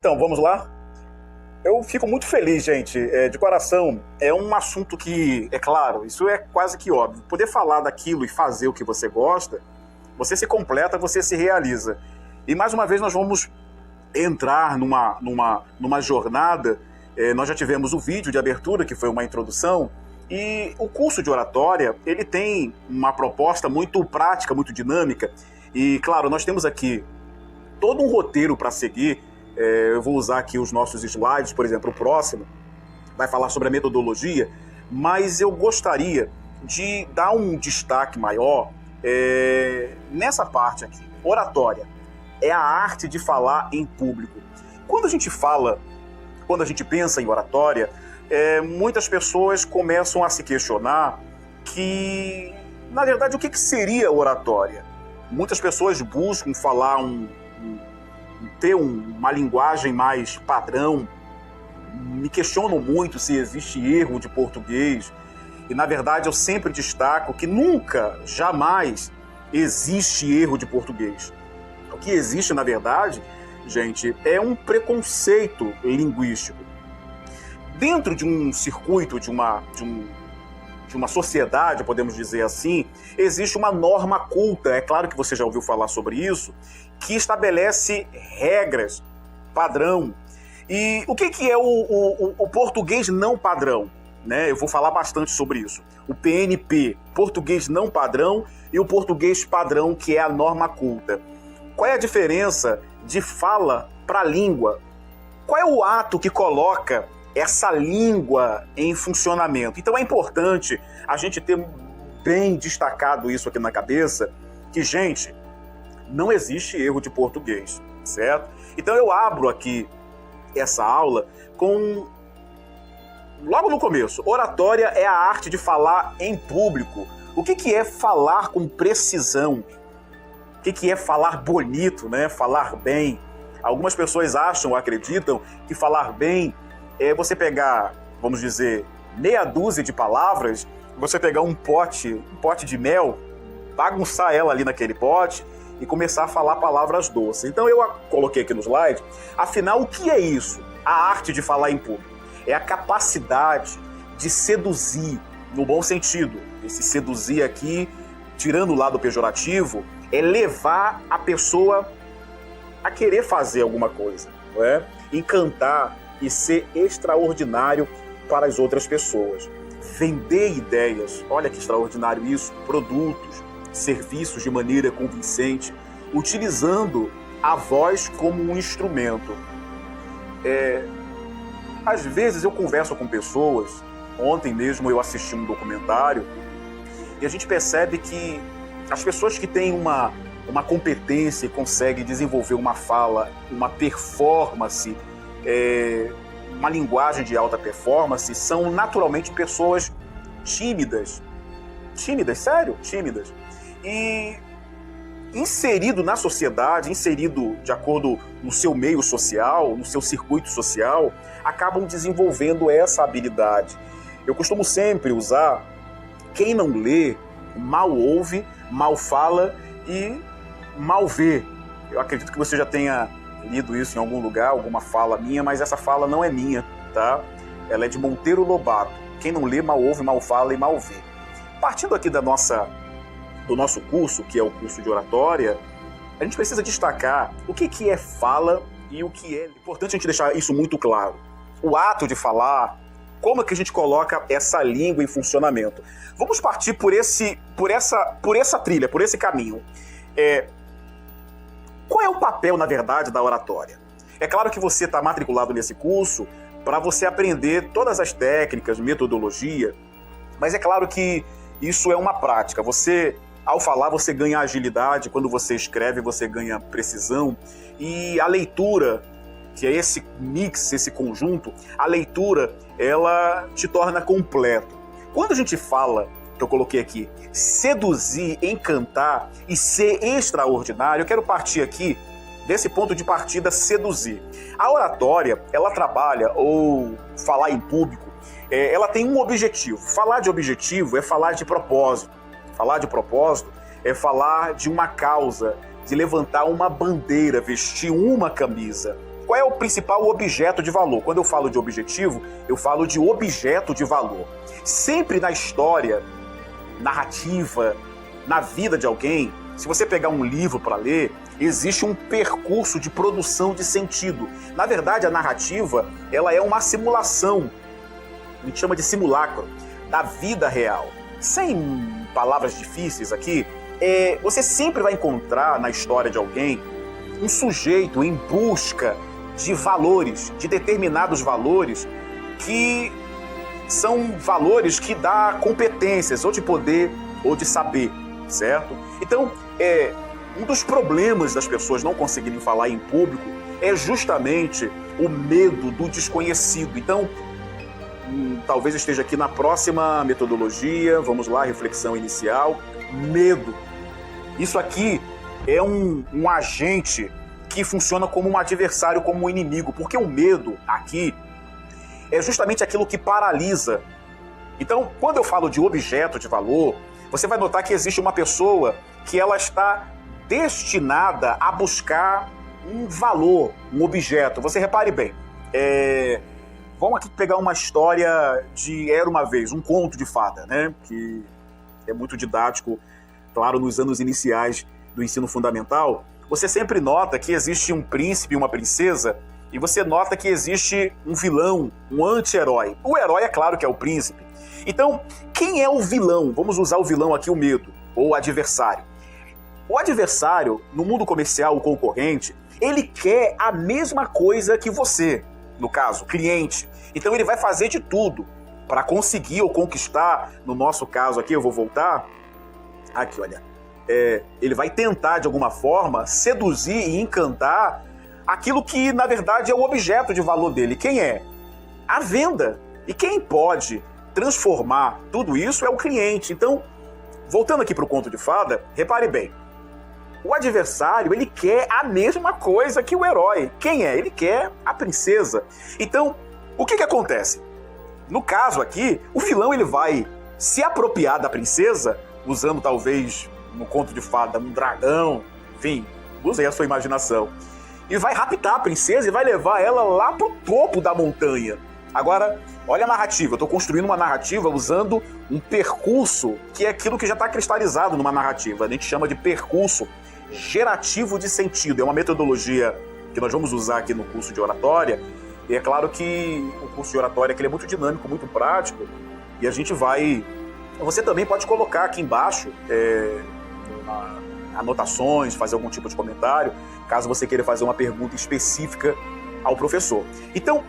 Então, vamos lá? Eu fico muito feliz, gente, de coração. É um assunto que, é claro, isso é quase que óbvio. Poder falar daquilo e fazer o que você gosta, você se completa, você se realiza. E mais uma vez nós vamos entrar numa jornada. Nós já tivemos o vídeo de abertura, que foi uma introdução, e o curso de oratória, ele tem uma proposta muito prática, muito dinâmica. E, claro, nós temos aqui todo um roteiro para seguir. Eu vou usar aqui os nossos slides, por exemplo, o próximo vai falar sobre a metodologia, mas eu gostaria de dar um destaque maior nessa parte aqui. Oratória é a arte de falar em público. Quando a gente pensa em oratória, muitas pessoas começam a se questionar que, na verdade, o que seria oratória? Muitas pessoas buscam falar ter uma linguagem mais padrão, me questionam muito se existe erro de português, e na verdade eu sempre destaco que nunca, jamais existe erro de português. O que existe, na verdade, gente, é um preconceito linguístico. Dentro de um circuito, de uma sociedade, podemos dizer assim, existe uma norma culta, é claro que você já ouviu falar sobre isso, que estabelece regras, padrão. E o que é o português não padrão? Né? Eu vou falar bastante sobre isso. O PNP, português não padrão, e o português padrão, que é a norma culta. Qual é a diferença de fala para língua? Qual é o ato que coloca essa língua em funcionamento? Então é importante a gente ter bem destacado isso aqui na cabeça, que, gente, não existe erro de português, certo? Então eu abro aqui essa aula com, logo no começo, oratória é a arte de falar em público. O que é falar com precisão? O que é falar bonito, né? Falar bem. Algumas pessoas acham, acreditam que falar bem é você pegar, vamos dizer, meia dúzia de palavras, você pegar um pote de mel, bagunçar ela ali naquele pote e começar a falar palavras doces. Então eu coloquei aqui no slide, afinal, o que é isso? A arte de falar em público. É a capacidade de seduzir, no bom sentido. Esse seduzir aqui, tirando o lado pejorativo, é levar a pessoa a querer fazer alguma coisa, não é? Encantar e ser extraordinário para as outras pessoas. Vender ideias, olha que extraordinário isso, produtos, serviços de maneira convincente, utilizando a voz como um instrumento. Às vezes eu converso com pessoas, ontem mesmo eu assisti um documentário, e a gente percebe que as pessoas que têm uma competência e conseguem desenvolver uma fala, uma performance, uma linguagem de alta performance, são naturalmente pessoas tímidas. Tímidas, sério? Tímidas. E inserido na sociedade, inserido de acordo no seu meio social, no seu circuito social, acabam desenvolvendo essa habilidade. Eu costumo sempre usar: quem não lê, mal ouve, mal fala e mal vê. Eu acredito que você já tenha lido isso em algum lugar, alguma fala minha, mas essa fala não é minha, tá? Ela é de Monteiro Lobato. Quem não lê, mal ouve, mal fala e mal vê. Partindo aqui do nosso curso, que é o curso de oratória, a gente precisa destacar o que é fala e o que é. É importante a gente deixar isso muito claro. O ato de falar, como é que a gente coloca essa língua em funcionamento. Vamos partir por essa trilha, por esse caminho. Qual é o papel, na verdade, da oratória? É claro que você está matriculado nesse curso para você aprender todas as técnicas, metodologia, mas é claro que isso é uma prática. Você, ao falar, você ganha agilidade, quando você escreve, você ganha precisão, e a leitura, que é esse mix, esse conjunto, a leitura, ela te torna completo. Quando a gente fala, que eu coloquei aqui, seduzir, encantar e ser extraordinário, eu quero partir aqui desse ponto de partida, seduzir. A oratória, ela trabalha, ou falar em público, ela tem um objetivo. Falar de objetivo é falar de propósito. Falar de propósito é falar de uma causa, de levantar uma bandeira, vestir uma camisa. qual é o principal objeto de valor? Quando eu falo de objetivo, eu falo de objeto de valor. Sempre na história, narrativa, na vida de alguém, se você pegar um livro para ler, existe um percurso de produção de sentido. Na verdade, a narrativa, ela é uma simulação, a gente chama de simulacro, da vida real. Sem palavras difíceis aqui, você sempre vai encontrar na história de alguém um sujeito em busca de valores, de determinados valores que são valores que dão competências, ou de poder, ou de saber, certo? Então, um dos problemas das pessoas não conseguirem falar em público é justamente o medo do desconhecido. Então, talvez esteja aqui na próxima metodologia, vamos lá, reflexão inicial, medo. Isso aqui é um agente que funciona como um adversário, como um inimigo, porque o medo aqui é justamente aquilo que paralisa. Então, quando eu falo de objeto de valor, você vai notar que existe uma pessoa que ela está destinada a buscar um valor, um objeto. Você repare bem, vamos aqui pegar uma história de Era Uma Vez, um conto de fada, né? Que é muito didático, claro, nos anos iniciais do ensino fundamental. Você sempre nota que existe um príncipe e uma princesa, e você nota que existe um vilão, um anti-herói. O herói, é claro que é o príncipe. Então, quem é o vilão? Vamos usar o vilão aqui, o medo, ou o adversário. O adversário, no mundo comercial, o concorrente, ele quer a mesma coisa que você, no caso, cliente. Então ele vai fazer de tudo para conseguir ou conquistar, no nosso caso aqui, eu vou voltar, aqui, olha, ele vai tentar, de alguma forma, seduzir e encantar aquilo que, na verdade, é o objeto de valor dele. Quem é? A venda. E quem pode transformar tudo isso é o cliente. Então, voltando aqui para o conto de fada, repare bem, o adversário, ele quer a mesma coisa que o herói. Quem é? Ele quer a princesa. Então, o que acontece? No caso aqui, o vilão ele vai se apropriar da princesa, usando talvez, no conto de fada, um dragão, enfim, usei a sua imaginação, e vai raptar a princesa e vai levar ela lá pro topo da montanha. Agora, olha a narrativa, eu estou construindo uma narrativa usando um percurso que é aquilo que já está cristalizado numa narrativa. A gente chama de percurso gerativo de sentido. É uma metodologia que nós vamos usar aqui no curso de oratória, e é claro que o curso de oratória ele é muito dinâmico, muito prático, e a gente vai... Você também pode colocar aqui embaixo anotações, fazer algum tipo de comentário, caso você queira fazer uma pergunta específica ao professor. Então,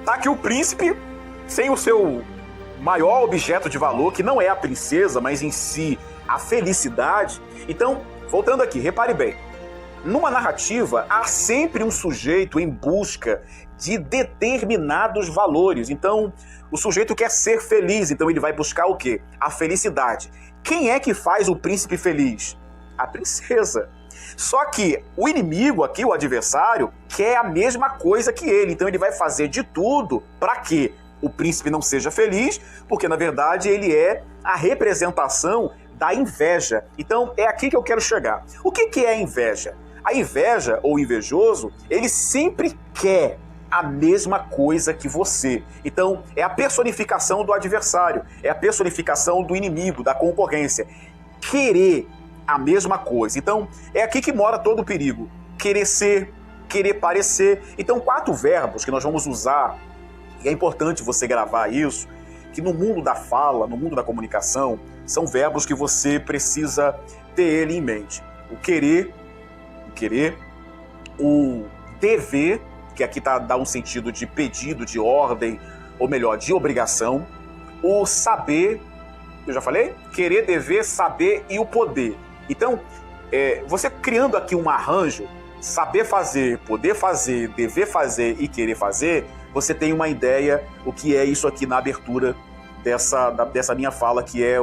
tá aqui o príncipe, sem o seu maior objeto de valor, que não é a princesa, mas em si a felicidade. Então, voltando aqui, repare bem, numa narrativa há sempre um sujeito em busca de determinados valores. Então, o sujeito quer ser feliz, então ele vai buscar o quê? A felicidade. Quem é que faz o príncipe feliz? A princesa. Só que o inimigo aqui, o adversário, quer a mesma coisa que ele. Então ele vai fazer de tudo para que o príncipe não seja feliz, porque na verdade ele é a representação da inveja. Então é aqui que eu quero chegar. O que é a inveja? A inveja, ou invejoso, ele sempre quer a mesma coisa que você. Então é a personificação do adversário, é a personificação do inimigo, da concorrência. Querer a mesma coisa. Então, é aqui que mora todo o perigo. Querer ser, querer parecer. Então, 4 verbos que nós vamos usar, e é importante você gravar isso, que no mundo da fala, no mundo da comunicação, são verbos que você precisa ter ele em mente. O querer, o dever, que aqui dá um sentido de pedido, de ordem, ou melhor, de obrigação. O saber, eu já falei? Querer, dever, saber e o poder. Então, você criando aqui um arranjo, saber fazer, poder fazer, dever fazer e querer fazer, você tem uma ideia o que é isso aqui na abertura dessa minha fala, que é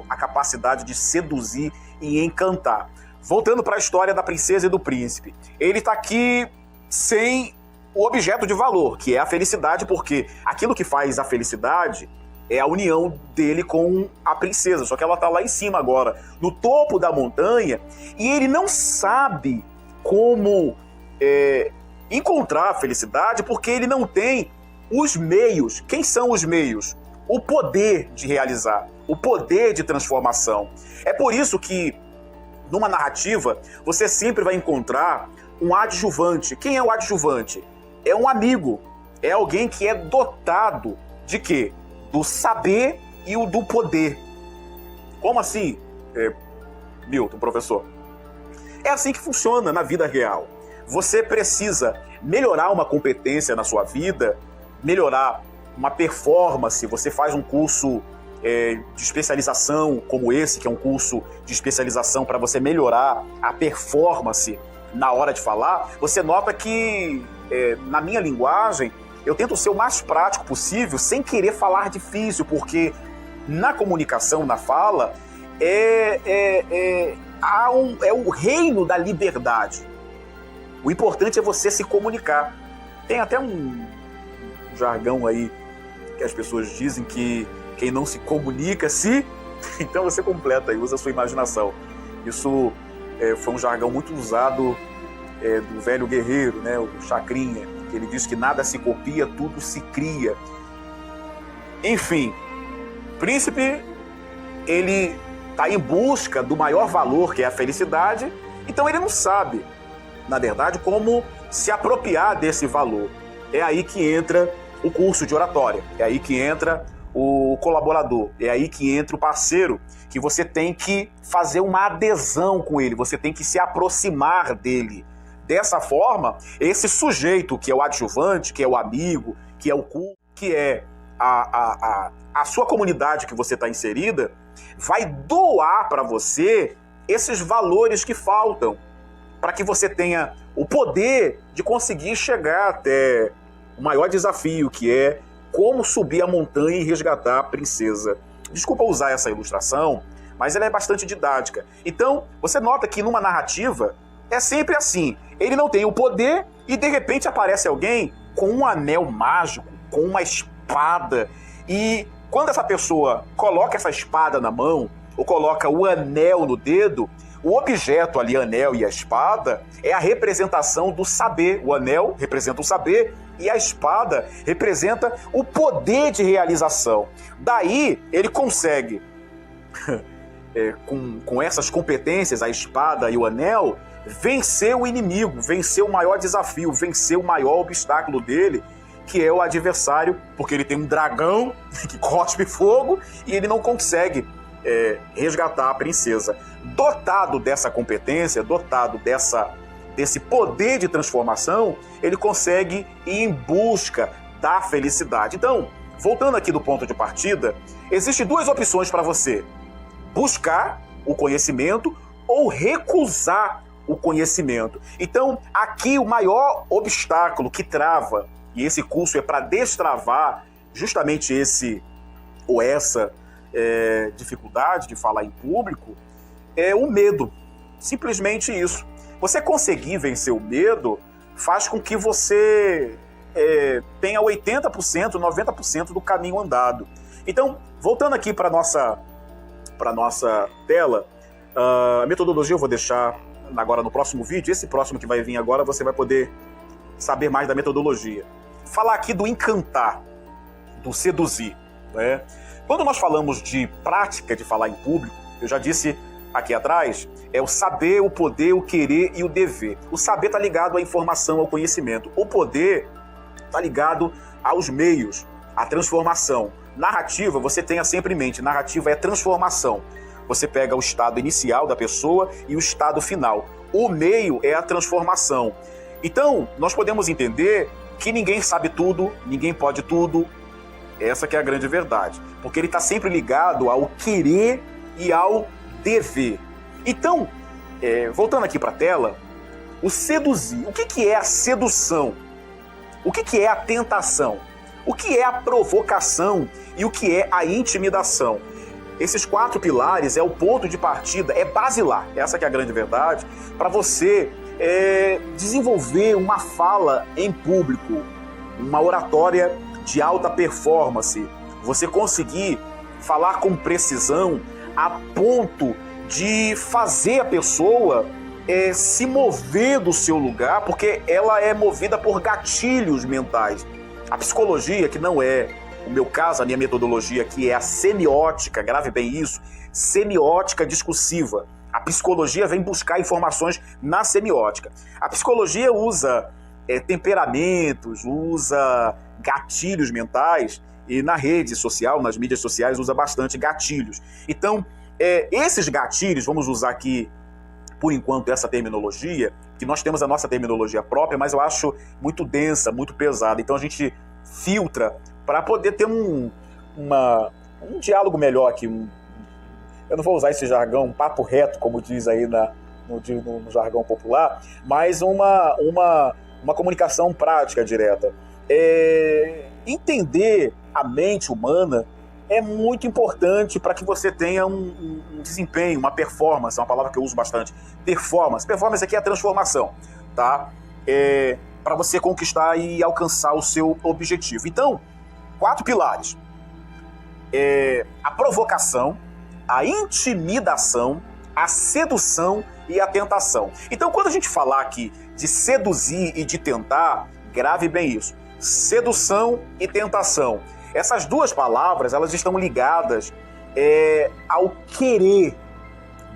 a capacidade de seduzir e encantar. Voltando para a história da princesa e do príncipe. Ele está aqui sem o objeto de valor, que é a felicidade, porque aquilo que faz a felicidade é a união dele com a princesa, só que ela está lá em cima agora, no topo da montanha, e ele não sabe como encontrar a felicidade porque ele não tem os meios. Quem são os meios? O poder de realizar, o poder de transformação. É por isso que, numa narrativa, você sempre vai encontrar um adjuvante. Quem é o adjuvante? É um amigo, é alguém que é dotado de quê? Do saber e o do poder. Como assim, Milton, professor? É assim que funciona na vida real. Você precisa melhorar uma competência na sua vida, melhorar uma performance. Você faz um curso de especialização como esse, que é um curso de especialização para você melhorar a performance na hora de falar. Você nota que, na minha linguagem, eu tento ser o mais prático possível, sem querer falar difícil, porque na comunicação, na fala, é o reino da liberdade. O importante é você se comunicar. Tem até um jargão aí que as pessoas dizem que quem não se comunica se... Então você completa e usa a sua imaginação. Isso foi um jargão muito usado do velho guerreiro, né, o Chacrinha, que ele diz que nada se copia, tudo se cria. Enfim, Príncipe, ele está em busca do maior valor, que é a felicidade, então ele não sabe, na verdade, como se apropriar desse valor. É aí que entra o curso de oratória, é aí que entra o colaborador, é aí que entra o parceiro, que você tem que fazer uma adesão com ele, você tem que se aproximar dele. Dessa forma, esse sujeito que é o adjuvante, que é o amigo, que é o culto, que é a sua comunidade que você está inserida, vai doar para você esses valores que faltam, para que você tenha o poder de conseguir chegar até o maior desafio, que é como subir a montanha e resgatar a princesa. Desculpa usar essa ilustração, mas ela é bastante didática. Então, você nota que numa narrativa é sempre assim. Ele não tem o poder e de repente aparece alguém com um anel mágico, com uma espada. E quando essa pessoa coloca essa espada na mão, ou coloca o anel no dedo, o objeto ali, anel e a espada, é a representação do saber. O anel representa o saber e a espada representa o poder de realização. Daí ele consegue, com essas competências, a espada e o anel, vencer o inimigo, vencer o maior desafio, vencer o maior obstáculo dele, que é o adversário, porque ele tem um dragão que cospe fogo e ele não consegue resgatar a princesa. Dotado dessa competência, dotado desse poder de transformação, ele consegue ir em busca da felicidade. Então, voltando aqui do ponto de partida, existem duas opções para você: buscar o conhecimento ou recusar o conhecimento. Então, aqui o maior obstáculo que trava, e esse curso é para destravar justamente essa dificuldade de falar em público, é o medo. Simplesmente isso. Você conseguir vencer o medo faz com que você tenha 80%, 90% do caminho andado. Então, voltando aqui para nossa tela, a metodologia eu vou deixar agora no próximo vídeo. Esse próximo que vai vir agora, você vai poder saber mais da metodologia. Falar aqui do encantar, do seduzir, né? Quando nós falamos de prática de falar em público, eu já disse aqui atrás, é o saber, o poder, o querer e o dever. O saber está ligado à informação, ao conhecimento. O poder está ligado aos meios, à transformação. Narrativa, você tenha sempre em mente, narrativa é transformação. Você pega o estado inicial da pessoa e o estado final. O meio é a transformação. Então, nós podemos entender que ninguém sabe tudo, ninguém pode tudo. Essa que é a grande verdade. Porque ele está sempre ligado ao querer e ao dever. Então, voltando aqui para a tela, o seduzir. O que é a sedução? O que é a tentação? O que é a provocação? E o que é a intimidação? Esses 4 pilares é o ponto de partida, é basilar. Essa que é a grande verdade, para você desenvolver uma fala em público, uma oratória de alta performance. Você conseguir falar com precisão a ponto de fazer a pessoa se mover do seu lugar, porque ela é movida por gatilhos mentais. A psicologia, que não é o meu caso, a minha metodologia, que é a semiótica, grave bem isso, semiótica discursiva. A psicologia vem buscar informações na semiótica. A psicologia usa temperamentos, usa gatilhos mentais, e na rede social, nas mídias sociais, usa bastante gatilhos. Então, esses gatilhos, vamos usar aqui, por enquanto, essa terminologia, que nós temos a nossa terminologia própria, mas eu acho muito densa, muito pesada. Então a gente filtra para poder ter um diálogo melhor aqui. Eu não vou usar esse jargão, um papo reto, como diz aí no jargão popular, mas uma comunicação prática, direta. Entender a mente humana é muito importante para que você tenha um desempenho, uma performance, é uma palavra que eu uso bastante. Performance. Performance aqui é a transformação, tá? Para você conquistar e alcançar o seu objetivo. Então, 4 pilares. A provocação, a intimidação, a sedução e a tentação. Então, quando a gente falar aqui de seduzir e de tentar, grave bem isso. Sedução e tentação. Essas duas palavras, elas estão ligadas ao querer.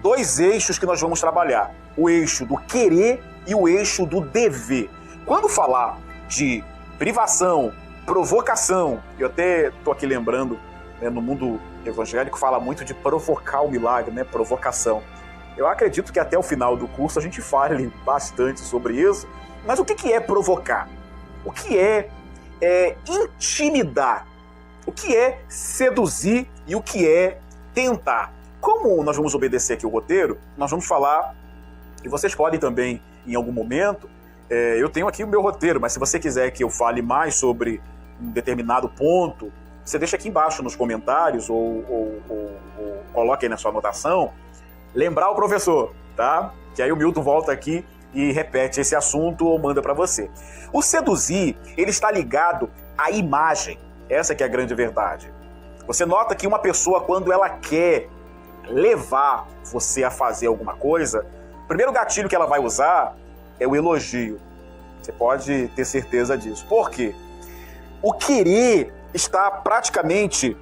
2 eixos que nós vamos trabalhar. O eixo do querer e o eixo do dever. Quando falar de privação, provocação, eu até estou aqui lembrando, né, no mundo evangélico fala muito de provocar o milagre, né, provocação. Eu acredito que até o final do curso a gente fale bastante sobre isso. Mas o que é provocar? O que é intimidar? O que é seduzir e o que é tentar? Como nós vamos obedecer aqui o roteiro, nós vamos falar, e vocês podem também, em algum momento, eu tenho aqui o meu roteiro, mas se você quiser que eu fale mais sobre um determinado ponto, você deixa aqui embaixo nos comentários ou coloque aí na sua anotação, lembrar o professor, tá? Que aí o Milton volta aqui e repete esse assunto ou manda para você. O seduzir, ele está ligado à imagem. Essa que é a grande verdade. Você nota que uma pessoa, quando ela quer levar você a fazer alguma coisa, o primeiro gatilho que ela vai usar é o elogio. Você pode ter certeza disso. Por quê? O querer está praticamente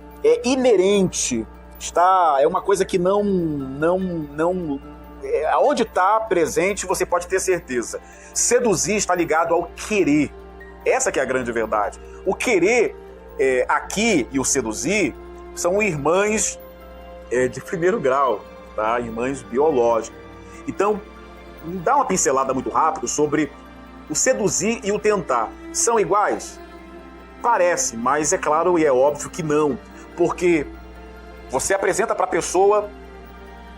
inerente. É uma coisa que aonde está presente, você pode ter certeza. Seduzir está ligado ao querer. Essa que é a grande verdade. O querer aqui e o seduzir são irmãs de primeiro grau, tá? Irmãs biológicas. Então, dá uma pincelada muito rápido sobre o seduzir e o tentar. São iguais? Parece, mas é claro e é óbvio que não. Porque você apresenta para a pessoa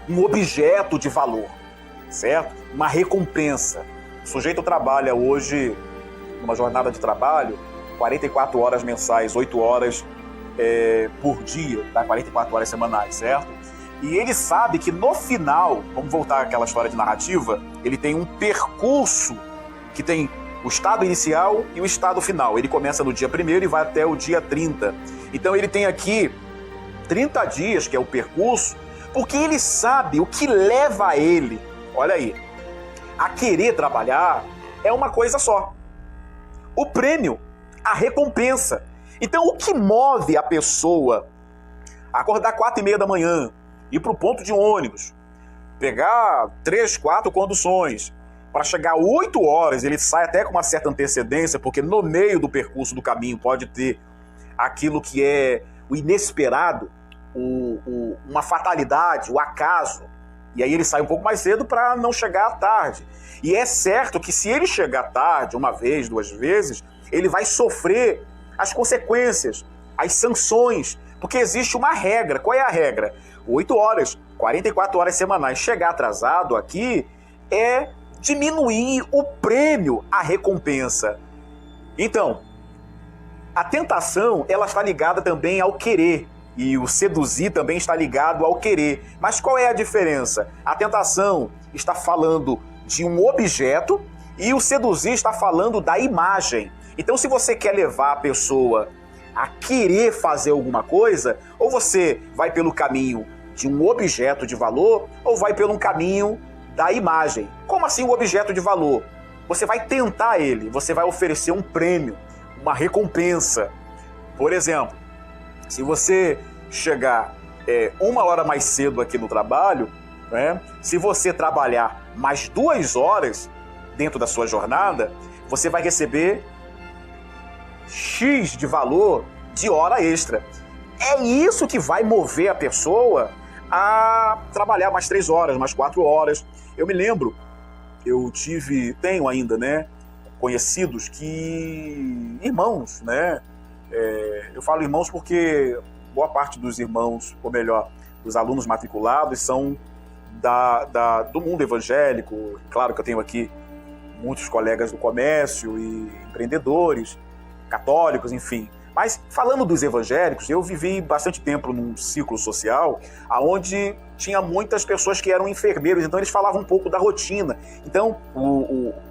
um objeto de valor, certo? Uma recompensa. O sujeito trabalha hoje, numa jornada de trabalho, 44 horas mensais, 8 horas por dia, tá? 44 horas semanais, certo? E ele sabe que no final, vamos voltar àquela história de narrativa, ele tem um percurso que tem o estado inicial e o estado final. Ele começa no dia 1º e vai até o dia 30. Então ele tem aqui 30 dias, que é o percurso, porque ele sabe o que leva ele, olha aí, a querer trabalhar é uma coisa só. O prêmio, a recompensa. Então o que move a pessoa a acordar 4h30 da manhã, ir para o ponto de ônibus, pegar 3, 4 conduções, para chegar 8 horas, ele sai até com uma certa antecedência, porque no meio do percurso do caminho pode ter aquilo que é o inesperado, uma fatalidade, o acaso. E aí ele sai um pouco mais cedo para não chegar à tarde. E é certo que se ele chegar tarde, uma vez, 2 vezes, ele vai sofrer as consequências, as sanções, porque existe uma regra. Qual é a regra? 8 horas, 44 horas semanais. Chegar atrasado aqui é diminuir o prêmio, a recompensa. Então, a tentação, ela está ligada também ao querer. E o seduzir também está ligado ao querer. Mas qual é a diferença? A tentação está falando de um objeto e o seduzir está falando da imagem. Então, se você quer levar a pessoa a querer fazer alguma coisa, ou você vai pelo caminho de um objeto de valor, ou vai pelo caminho da imagem. Como assim o objeto de valor? Você vai tentar ele, você vai oferecer um prêmio, uma recompensa. Por exemplo, se você chegar 1 hora mais cedo aqui no trabalho, né, se você trabalhar mais 2 horas dentro da sua jornada, você vai receber X de valor de hora extra. É isso que vai mover a pessoa a trabalhar mais 3 horas, mais 4 horas. Eu me lembro, tenho ainda, né, conhecidos que... irmãos, né? Eu falo irmãos porque boa parte dos irmãos, ou melhor, dos alunos matriculados são do mundo evangélico. Claro que eu tenho aqui muitos colegas do comércio e empreendedores, católicos, enfim. Mas falando dos evangélicos, eu vivi bastante tempo num ciclo social onde tinha muitas pessoas que eram enfermeiros, então eles falavam um pouco da rotina. Então,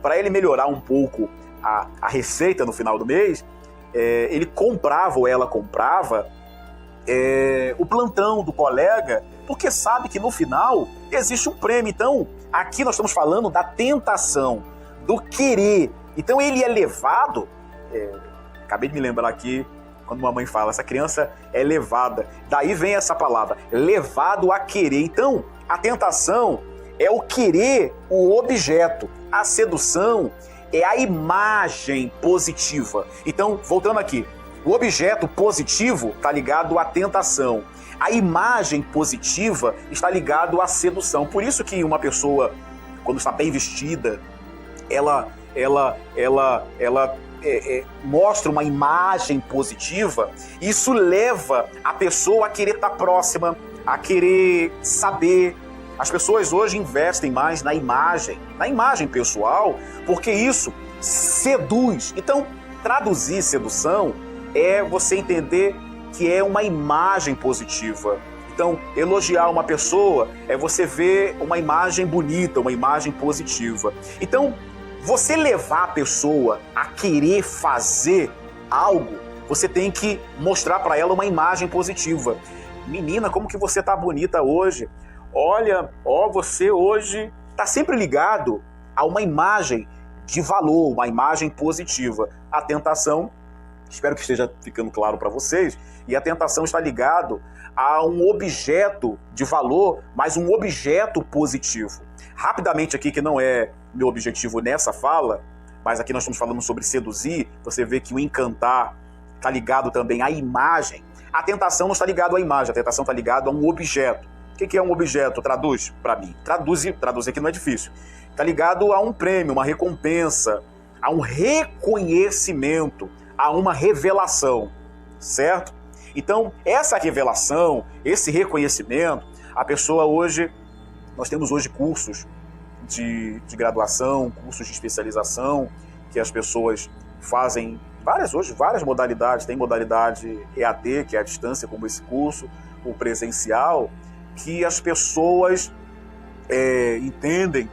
para ele melhorar um pouco a receita no final do mês, ele comprava, ou ela comprava, o plantão do colega, porque sabe que no final existe um prêmio. Então, aqui nós estamos falando da tentação, do querer. Então ele é levado... Acabei de me lembrar aqui, quando uma mãe fala, essa criança é levada. Daí vem essa palavra, levado a querer. Então, a tentação é o querer o objeto. A sedução é a imagem positiva. Então, voltando aqui, o objeto positivo está ligado à tentação. A imagem positiva está ligado à sedução. Por isso que uma pessoa, quando está bem vestida, ela mostra uma imagem positiva. Isso leva a pessoa a querer estar próxima, a querer saber. As pessoas hoje investem mais na imagem pessoal, porque isso seduz. Então, traduzir sedução é você entender que é uma imagem positiva. Então, elogiar uma pessoa é você ver uma imagem bonita, uma imagem positiva. Então, você levar a pessoa a querer fazer algo, você tem que mostrar para ela uma imagem positiva. Menina, como que você tá bonita hoje? Olha, você hoje tá sempre ligado a uma imagem de valor, uma imagem positiva. A tentação, espero que esteja ficando claro para vocês, e a tentação está ligado a um objeto de valor, mas um objeto positivo. Rapidamente aqui, que não é meu objetivo nessa fala, mas aqui nós estamos falando sobre seduzir, você vê que o encantar está ligado também à imagem. A tentação não está ligado à imagem, a tentação está ligado a um objeto. O que é um objeto? Traduz para mim. Traduzir aqui não é difícil. Está ligado a um prêmio, uma recompensa, a um reconhecimento, a uma revelação, certo? Então, essa revelação, esse reconhecimento, a pessoa hoje, nós temos hoje cursos de graduação, cursos de especialização, que as pessoas fazem várias modalidades. Tem modalidade EAD, que é a distância, como esse curso, o presencial, que as pessoas entendem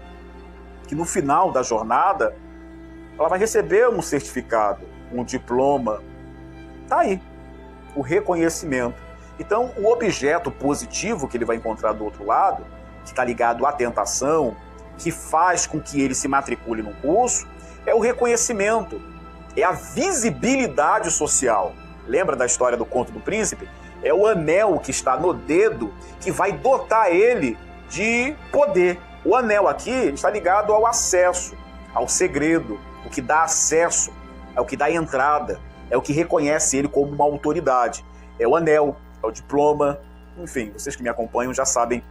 que no final da jornada ela vai receber um certificado, um diploma. Tá aí, o reconhecimento. Então, o objeto positivo que ele vai encontrar do outro lado, que está ligado à tentação, que faz com que ele se matricule no curso, é o reconhecimento, é a visibilidade social. Lembra da história do Conto do Príncipe? É o anel que está no dedo que vai dotar ele de poder. O anel aqui está ligado ao acesso, ao segredo, o que dá acesso, é o que dá entrada, é o que reconhece ele como uma autoridade. É o anel, é o diploma, enfim, vocês que me acompanham já sabem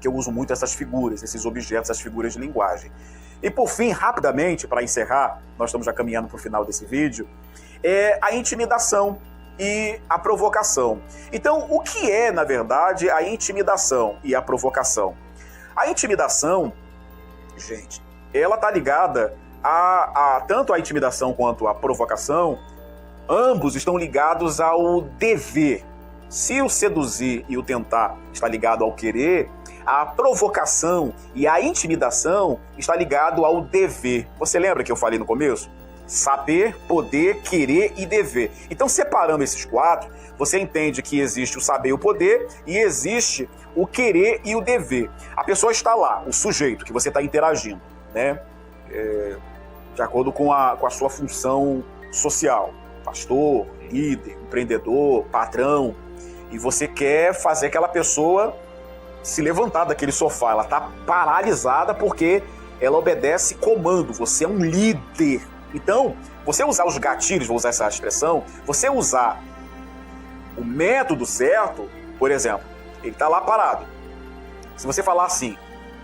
que eu uso muito essas figuras, esses objetos, essas figuras de linguagem. E por fim, rapidamente, para encerrar, nós estamos já caminhando para o final desse vídeo, é a intimidação e a provocação. Então, o que é, na verdade, a intimidação e a provocação? A intimidação, gente, ela está ligada tanto a intimidação quanto a provocação, ambos estão ligados ao dever. Se o seduzir e o tentar está ligado ao querer, a provocação e a intimidação está ligado ao dever. Você lembra que eu falei no começo? saber, poder, querer e dever. Então, separando esses quatro, você entende que existe o saber e o poder e existe o querer e o dever. A pessoa está lá, o sujeito que você está interagindo, né? De acordo com a sua função social. Pastor, líder, empreendedor, patrão. E você quer fazer aquela pessoa se levantar daquele sofá. Ela está paralisada porque ela obedece comando. Você é um líder. Então, você usar os gatilhos, vou usar essa expressão, você usar o método certo, por exemplo, ele está lá parado. Se você falar assim,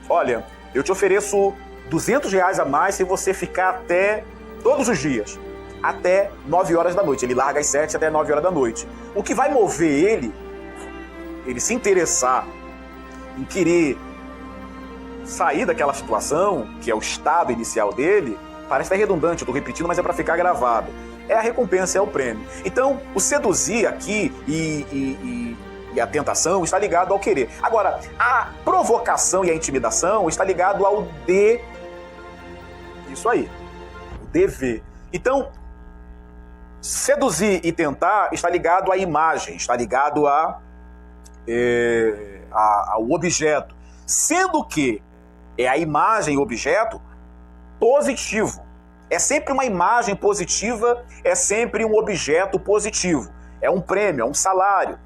olha, eu te ofereço R$200 a mais se você ficar até todos os dias, até 9 horas da noite. Ele larga às 7 até 9 horas da noite. O que vai mover ele se interessar em querer sair daquela situação, que é o estado inicial dele, parece até redundante, eu estou repetindo, mas é para ficar gravado. É a recompensa, é o prêmio. Então, o seduzir aqui e a tentação está ligado ao querer. Agora, a provocação e a intimidação está ligado ao isso aí, o dever. Então, seduzir e tentar está ligado à imagem, está ligado ao objeto. Sendo que é a imagem e o objeto positivo. É sempre uma imagem positiva, é sempre um objeto positivo. É um prêmio, é um salário,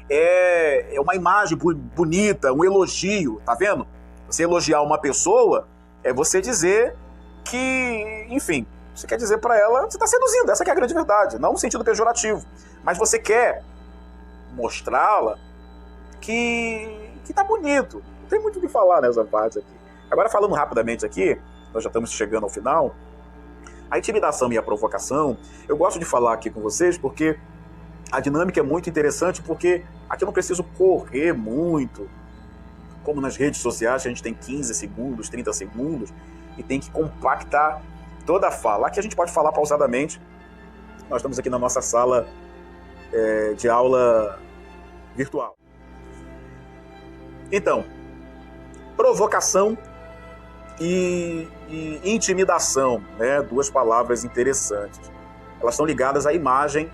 é uma imagem bonita, um elogio, tá vendo? Você elogiar uma pessoa é você dizer que, enfim, você quer dizer para ela, você está seduzindo, essa que é a grande verdade, não no sentido pejorativo, mas você quer mostrá-la que tá bonito. Não tem muito o que falar nessa parte aqui. Agora, falando rapidamente aqui, nós já estamos chegando ao final. A intimidação e a provocação, eu gosto de falar aqui com vocês porque a dinâmica é muito interessante, porque aqui eu não preciso correr muito, como nas redes sociais, a gente tem 15 segundos, 30 segundos, e tem que compactar toda a fala. Aqui a gente pode falar pausadamente. Nós estamos aqui na nossa sala de aula virtual. Então, provocação e intimidação, né? Duas palavras interessantes. Elas estão ligadas à imagem,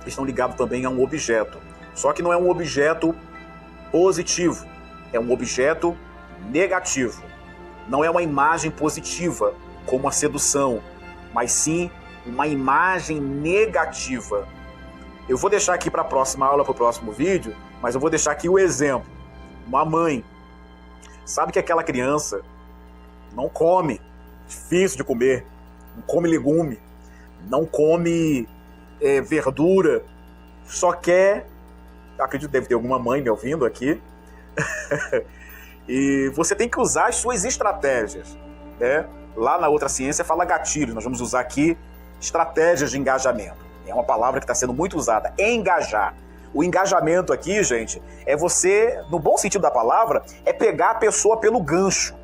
estão ligadas também a um objeto. Só que não é um objeto positivo, é um objeto negativo. Não é uma imagem positiva, como a sedução, mas sim uma imagem negativa. Eu vou deixar aqui para a próxima aula, para o próximo vídeo, mas eu vou deixar aqui o exemplo. Uma mãe sabe que aquela criança não come, difícil de comer, não come legume, não come verdura, só quer, acredito que deve ter alguma mãe me ouvindo aqui, e você tem que usar as suas estratégias, né? Lá na outra ciência fala gatilho, nós vamos usar aqui estratégias de engajamento. É uma palavra que está sendo muito usada, engajar. O engajamento aqui, gente, é você, no bom sentido da palavra, é pegar a pessoa pelo gancho.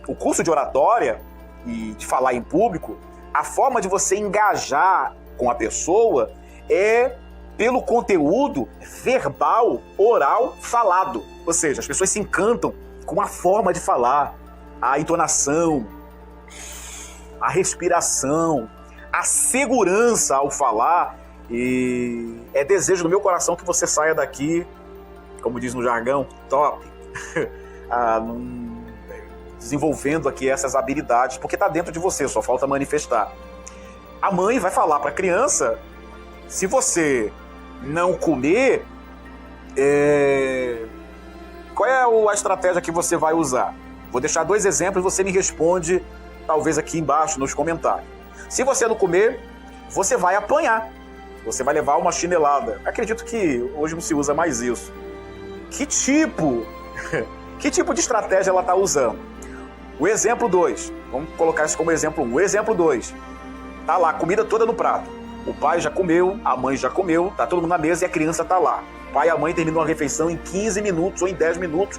O curso de oratória e de falar em público, a forma de você engajar com a pessoa é pelo conteúdo verbal, oral, falado. Ou seja, as pessoas se encantam com a forma de falar, a entonação, a respiração, a segurança ao falar. E é desejo do meu coração que você saia daqui, como diz no jargão, top, desenvolvendo aqui essas habilidades, porque está dentro de você, só falta manifestar. A mãe vai falar para a criança, se você não comer, qual é a estratégia que você vai usar? Vou deixar 2 exemplos e você me responde, talvez aqui embaixo nos comentários. Se você não comer, você vai apanhar. Você vai levar uma chinelada. Acredito que hoje não se usa mais isso. Que tipo de estratégia ela está usando? O exemplo 2. Vamos colocar isso como exemplo 1. O exemplo 2. Tá lá, comida toda no prato. O pai já comeu, a mãe já comeu, tá todo mundo na mesa e a criança tá lá. O pai e a mãe terminam a refeição em 15 minutos ou em 10 minutos.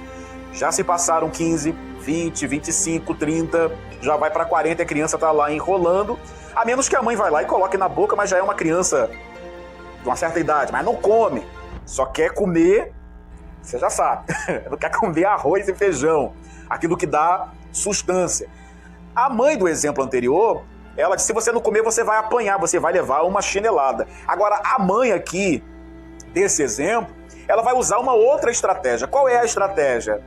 Já se passaram 15, 20, 25, 30, já vai para 40 e a criança tá lá enrolando. A menos que a mãe vai lá e coloque na boca, mas já é uma criança de uma certa idade, mas não come, só quer comer, você já sabe, não quer comer arroz e feijão, aquilo que dá sustância. A mãe do exemplo anterior, Ela disse, se você não comer, você vai apanhar, você vai levar uma chinelada. Agora, a mãe aqui, desse exemplo, ela vai usar uma outra estratégia. Qual é a estratégia?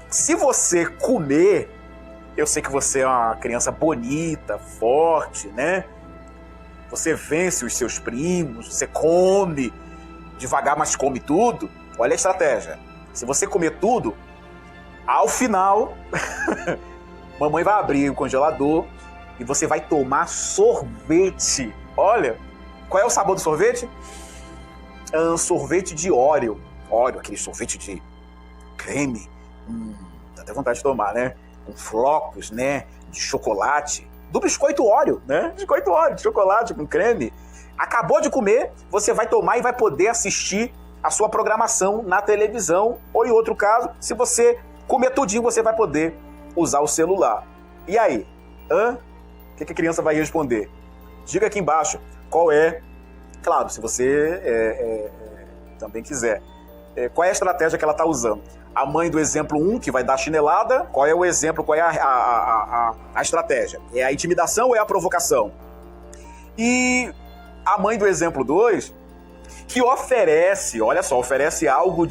Se você comer, eu sei que você é uma criança bonita, forte, né? Você vence os seus primos, você come devagar, mas come tudo. Olha a estratégia. Se você comer tudo, ao final, mamãe vai abrir o congelador e você vai tomar sorvete. Olha, qual é o sabor do sorvete? Sorvete de Oreo. Oreo, aquele sorvete de creme. Dá até vontade de tomar, né? Com flocos, né? De chocolate. Do biscoito Oreo, né? Biscoito Oreo, de chocolate com creme. Acabou de comer, você vai tomar e vai poder assistir a sua programação na televisão. Ou em outro caso, se você comer tudinho, você vai poder usar o celular. E aí? O que a criança vai responder? Diga aqui embaixo qual é, claro, se você também quiser, qual é a estratégia que ela está usando. A mãe do exemplo 1, que vai dar chinelada, qual é o exemplo, qual é a estratégia? É a intimidação ou é a provocação? E a mãe do exemplo 2, que oferece, olha só, oferece algo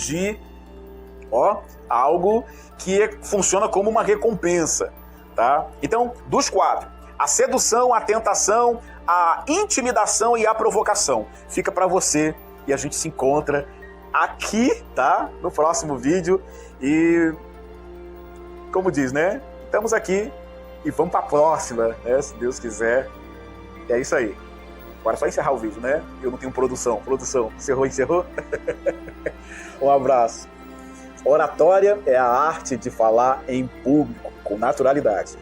algo que funciona como uma recompensa, tá? Então, dos 4, a sedução, a tentação, a intimidação e a provocação. Fica para você e a gente se encontra aqui, tá? No próximo vídeo. E, como diz, né? Estamos aqui e vamos para a próxima, né? Se Deus quiser. É isso aí. Agora é só encerrar o vídeo, né? Eu não tenho produção. Encerrou? Um abraço. Oratória é a arte de falar em público, com naturalidade.